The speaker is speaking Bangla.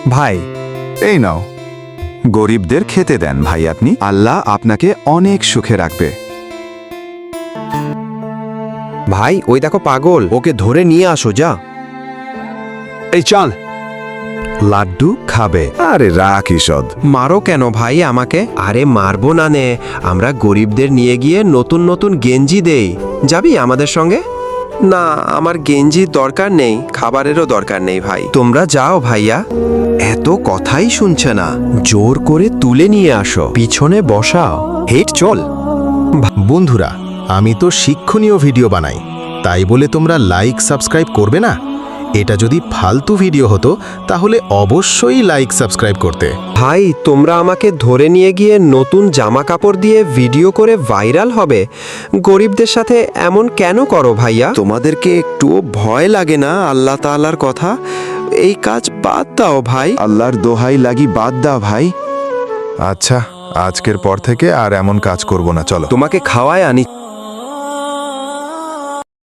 ভাই এই নাও, গরিবদের খেতে দেন ভাই। আপনি, আল্লাহ আপনাকে অনেক সুখে রাখবে। ভাই ওই দেখো পাগল, ওকে ধরে নিয়ে আসো। যা। এই চল। লাড্ডু খাবে? আরে রাখ ঈষদ। মারো কেন ভাই আমাকে? আরে মারবো না নে, আমরা গরিবদের নিয়ে গিয়ে নতুন নতুন গেঞ্জি দেই। যাবি আমাদের সঙ্গে? না, আমার গেঞ্জির দরকার নেই, খাবারেরও দরকার নেই ভাই। তোমরা যাও ভাইয়া। এত কথাই শুনছে না, জোর করে তুলে নিয়ে আসো, পিছনে বসাও। হেট চল। বন্ধুরা, আমি তো শিক্ষণীয় ভিডিও বানাই, তাই বলে তোমরা লাইক সাবস্ক্রাইব করবে না? এটা যদি ফালতু ভিডিও হতো তাহলে অবশ্যই লাইক সাবস্ক্রাইব করতে। ভাই তোমরা আমাকে ধরে নিয়ে গিয়ে নতুন জামা কাপড় দিয়ে ভিডিও করে ভাইরাল হবে? গরিবদের সাথে এমন কেন করো ভাইয়া? তোমাদেরকে একটুও ভয় লাগে না আল্লাহ তাআলার কথা? এই কাজ বাদ দাও ভাই। আল্লাহর দোহাই লাগি বাদ দাও ভাই। আচ্ছা, আজকের পর থেকে আর এমন কাজ করব না, চলো। তোমাকে খাওয়ায় আনি।